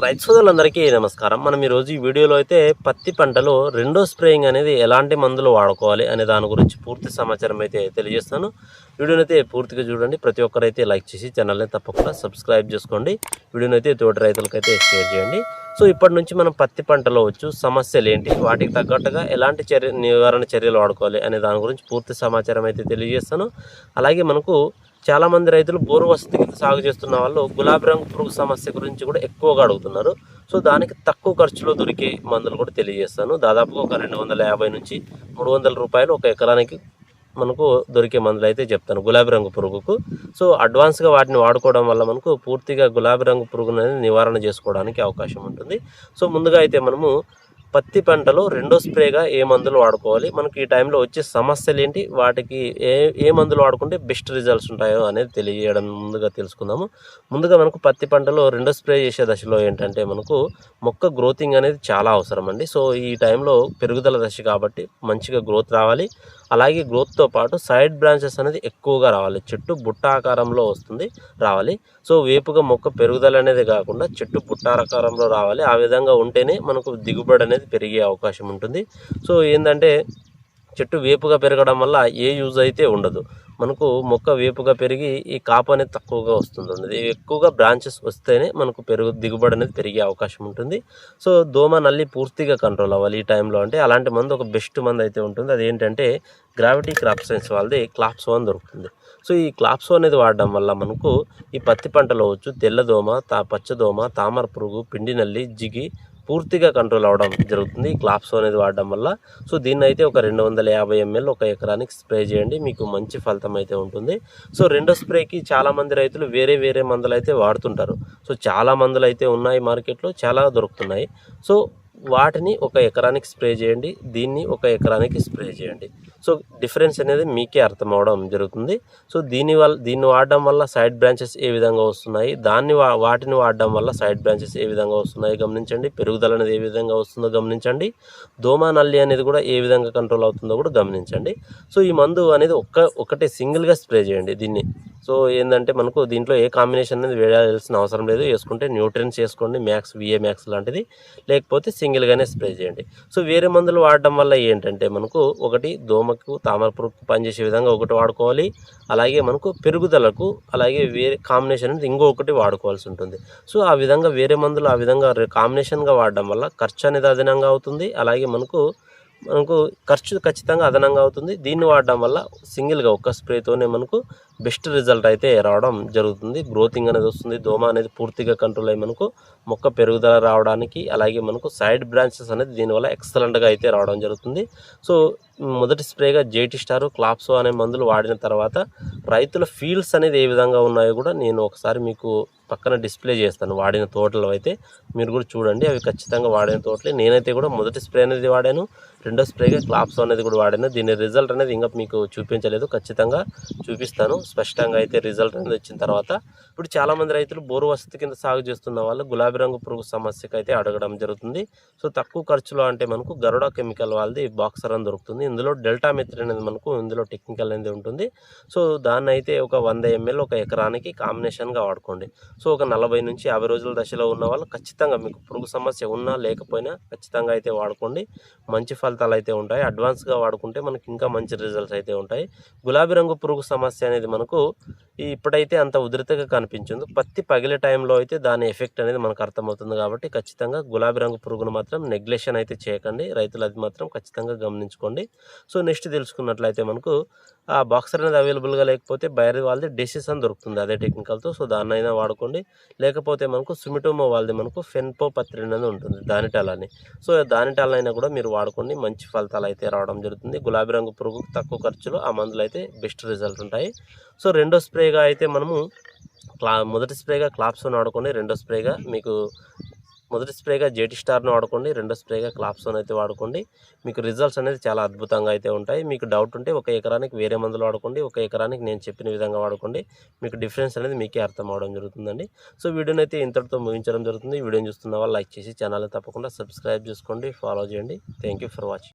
రైతు సోదరులందరికీ నమస్కారం. మనం ఈరోజు ఈ వీడియోలో అయితే పత్తి పంటలో రెండో స్ప్రేయింగ్ అనేది ఎలాంటి మందులు వాడుకోవాలి అనే దాని గురించి పూర్తి సమాచారం అయితే తెలియజేస్తాను. వీడియోని అయితే పూర్తిగా చూడండి. ప్రతి ఒక్కరైతే లైక్ చేసి ఛానల్ని తప్పకుండా సబ్స్క్రైబ్ చేసుకోండి. వీడియోని అయితే తోటి రైతులకైతే షేర్ చేయండి. సో ఇప్పటి నుంచి మనం పత్తి పంటలో వచ్చు సమస్యలు ఏంటి, వాటికి తగ్గట్టుగా ఎలాంటి నివారణ చర్యలు వాడుకోవాలి అనే దాని గురించి పూర్తి సమాచారం అయితే తెలియజేస్తాను. అలాగే మనకు చాలామంది రైతులు బోరు వసతి కింద సాగు చేస్తున్న వాళ్ళు గులాబీ రంగు పురుగు సమస్య గురించి కూడా ఎక్కువగా అడుగుతున్నారు. సో దానికి తక్కువ ఖర్చులో దొరికే మందులు కూడా తెలియజేస్తాను. దాదాపుగా ఒక 250 నుంచి 300 రూపాయలు ఒక ఎకరానికి మనకు దొరికే మందులు అయితే చెప్తాను గులాబీ రంగు పురుగుకు. సో అడ్వాన్స్గా వాటిని వాడుకోవడం వల్ల మనకు పూర్తిగా గులాబీ రంగు పురుగును నివారణ చేసుకోవడానికి అవకాశం ఉంటుంది. సో ముందుగా అయితే మనము పత్తి పంటలో రెండో స్ప్రేగా ఏ మందులు వాడుకోవాలి, మనకి ఈ టైంలో వచ్చే సమస్యలు ఏంటి, వాటికి ఏ మందులు వాడుకుంటే బెస్ట్ రిజల్ట్స్ ఉంటాయో అనేది తెలియజేయడం ముందుగా తెలుసుకుందాము. ముందుగా మనకు పత్తి పంటలో రెండో స్ప్రే చేసే దశలో ఏంటంటే మనకు మొక్క గ్రోతింగ్ అనేది చాలా అవసరం అండి. సో ఈ టైంలో పెరుగుదల దశ కాబట్టి మంచిగా గ్రోత్ రావాలి. అలాగే గ్రోత్తో పాటు సైడ్ బ్రాంచెస్ అనేది ఎక్కువగా రావాలి. చెట్టు బుట్ట ఆకారంలో రావాలి. సో వేపుగా మొక్క పెరుగుదల అనేది కాకుండా చెట్టు బుట్ట ఆకారంలో రావాలి. ఆ విధంగా ఉంటేనే మనకు దిగుబడి అనేది పెరిగే అవకాశం ఉంటుంది. సో ఏంటంటే చెట్టు వేపుగా పెరగడం వల్ల ఏ యూజ్ అయితే ఉండదు. మనకు మొక్క వేపుగా పెరిగి ఈ కాపు అనేది తక్కువగా వస్తుంది. ఎక్కువగా బ్రాంచెస్ వస్తేనే మనకు దిగుబడి అనేది పెరిగే అవకాశం ఉంటుంది. సో దోమ నల్లి పూర్తిగా కంట్రోల్ అవ్వాలి ఈ టైంలో. అంటే అలాంటి మందు ఒక బెస్ట్ మందు అయితే ఉంటుంది. అదేంటంటే గ్రావిటీ క్రాప్ సైన్స్ వాళ్ళది క్లాప్సో అని దొరుకుతుంది. సో ఈ క్లాప్సో అనేది వాడడం వల్ల మనకు ఈ పత్తి పంటలో వచ్చు తెల్లదోమ, పచ్చదోమ, తామర పురుగు, పిండి నల్లి, జిగి పూర్తిగా కంట్రోల్ అవ్వడం జరుగుతుంది ఈ క్లాప్సో అనేది వాడడం వల్ల. సో దీన్ని అయితే ఒక 250 ml ఒక ఎకరానికి స్ప్రే చేయండి, మీకు మంచి ఫలితం అయితే ఉంటుంది. సో రెండో స్ప్రేకి చాలామంది రైతులు వేరే మందులు అయితే వాడుతుంటారు. సో చాలా మందులు అయితే ఉన్నాయి మార్కెట్లో, చాలా దొరుకుతున్నాయి. సో వాటిని ఒక ఎకరానికి స్ప్రే చేయండి, దీన్ని ఒక ఎకరానికి స్ప్రే చేయండి. సో డిఫరెన్స్ అనేది మీకే అర్థం అవడం జరుగుతుంది. సో దీన్ని వాడడం వల్ల సైడ్ బ్రాంచెస్ ఏ విధంగా వస్తున్నాయి, వాటిని వాడడం వల్ల సైడ్ బ్రాంచెస్ ఏ విధంగా వస్తున్నాయి గమనించండి. పెరుగుదల అనేది ఏ విధంగా వస్తుందో గమనించండి. దోమ నల్లి అనేది కూడా ఏ విధంగా కంట్రోల్ అవుతుందో కూడా గమనించండి. సో ఈ మందు అనేది ఒకటే సింగిల్గా స్ప్రే చేయండి దీన్ని. సో ఏంటంటే మనకు దీంట్లో ఏ కాంబినేషన్ అనేది వేయాల్సిన అవసరం లేదు. వేసుకుంటే న్యూట్రియన్స్ వేసుకోండి, మ్యాక్స్ విఏ మ్యాక్స్ లాంటిది, లేకపోతే సింగిల్గానే స్ప్రే చేయండి. సో వేరే మందులు వాడడం వల్ల ఏంటంటే మనకు ఒకటి దోమకు, తామర పురుగుకు పనిచేసే విధంగా ఒకటి వాడుకోవాలి. అలాగే మనకు పెరుగుదలకు అలాగే వేరే కాంబినేషన్ అనేది ఇంకొకటి వాడుకోవాల్సి ఉంటుంది. సో ఆ విధంగా వేరే మందులు ఆ విధంగా కాంబినేషన్గా వాడడం వల్ల ఖర్చు అనేది అదనంగా అవుతుంది. అలాగే మనకు ఖర్చు ఖచ్చితంగా అదనంగా అవుతుంది. దీన్ని వాడడం వల్ల సింగిల్గా ఒక్క స్ప్రేతోనే మనకు బెస్ట్ రిజల్ట్ అయితే రావడం జరుగుతుంది. గ్రోతింగ్ అనేది వస్తుంది, దోమ అనేది పూర్తిగా కంట్రోల్ అయ్యి మనకు మొక్క పెరుగుదల రావడానికి, అలాగే మనకు సైడ్ బ్రాంచెస్ అనేది దీనివల్ల ఎక్సలెంట్గా అయితే రావడం జరుగుతుంది. సో మొదటి స్ప్రేగా జేటీ స్టార్, క్లాప్సో అనే మందులు వాడిన తర్వాత రైతుల ఫీల్డ్స్ అనేది ఏ విధంగా ఉన్నాయో కూడా నేను ఒకసారి మీకు పక్కన డిస్ప్లే చేస్తాను. వాడిన తోటలో అయితే మీరు కూడా చూడండి, అవి ఖచ్చితంగా వాడిన తోటలే. నేనైతే కూడా మొదటి స్ప్రే అనేది వాడాను, రెండో స్ప్రేగా క్లాప్సో అనేది కూడా వాడాను. దీని రిజల్ట్ అనేది ఇంకా మీకు చూపించలేదు, ఖచ్చితంగా చూపిస్తాను స్పష్టంగా అయితే రిజల్ట్ అనేది వచ్చిన తర్వాత. ఇప్పుడు చాలామంది రైతులు బోరు వసతి కింద సాగు చేస్తున్న వాళ్ళు గులాబీ రంగు పురుగు సమస్యకు అయితే అడగడం జరుగుతుంది. సో తక్కువ ఖర్చులో అంటే మనకు గరుడా కెమికల్ వాళ్ళది బాక్సర్ అని దొరుకుతుంది. ఇందులో డెల్టా మెథడ్ అనేది మనకు ఇందులో టెక్నికల్ అనేది ఉంటుంది. సో దాన్ని అయితే ఒక 100 ml ఒక ఎకరానికి కాంబినేషన్గా వాడుకోండి. సో ఒక 40 నుంచి 50 రోజుల దశలో ఉన్న వాళ్ళు ఖచ్చితంగా మీకు పురుగు సమస్య ఉన్నా లేకపోయినా ఖచ్చితంగా అయితే వాడుకోండి, మంచి ఫలితాలు అయితే ఉంటాయి. అడ్వాన్స్గా వాడుకుంటే మనకి ఇంకా మంచి రిజల్ట్స్ అయితే ఉంటాయి. గులాబీ రంగు పురుగు సమస్య అనేది మనకు ఇప్పుడైతే అంత ఉధృతగా కనిపించదు. పత్తి పగిలే టైంలో అయితే దాని ఎఫెక్ట్ అనేది మనకు అర్థమవుతుంది. కాబట్టి ఖచ్చితంగా గులాబీ రంగు పురుగును మాత్రం నెగ్లెక్షన్ అయితే చేయకండి రైతులు, అది మాత్రం ఖచ్చితంగా గమనించుకోండి. సో నెక్స్ట్ తెలుసుకున్నట్లయితే మనకు ఆ బాక్సర్ అనేది అవైలబుల్గా లేకపోతే బయర్ వాళ్ళది డెసిస్ అని దొరుకుతుంది అదే టెక్నికల్తో. సో దాన్ని అయినా వాడుకోండి. లేకపోతే మనకు సుమిటోమో వాళ్ళది మనకు ఫెన్పోపత్రిన్ అనేది ఉంటుంది, దానిటాల్ అని. సో దానిటాల్ అయినా కూడా మీరు వాడుకోండి, మంచి ఫలితాలు అయితే రావడం జరుగుతుంది. గులాబీ రంగు పురుగు తక్కువ ఖర్చులో ఆ మందులు అయితే బెస్ట్ రిజల్ట్ ఉంటాయి. సో రెండో స్ప్రేగా అయితే మనము మొదటి స్ప్రేగా క్లాప్సోని వాడుకోండి, రెండో స్ప్రేగా మీకు మొదటి స్ప్రేగా జేటీ స్టార్ను వాడుకోండి, రెండో స్ప్రేగా క్లాప్సోని అయితే వాడుకోండి. మీకు రిజల్ట్స్ అనేది చాలా అద్భుతంగా అయితే ఉంటాయి. మీకు డౌట్ ఉంటే ఒక ఎకరానికి వేరే మందులు వాడుకోండి, ఒక ఎకరానికి నేను చెప్పిన విధంగా వాడుకోండి. మీకు డిఫరెన్స్ అనేది మీకే అర్థం అవడం జరుగుతుందండి. సో వీడియోని అయితే ఇంతటితో ముగించడం జరుగుతుంది. వీడియోని చూస్తున్న వాళ్ళు లైక్ చేసి ఛానల్ని తప్పకుండా సబ్స్క్రైబ్ చేసుకోండి, ఫాలో చేయండి. Thank you for watching.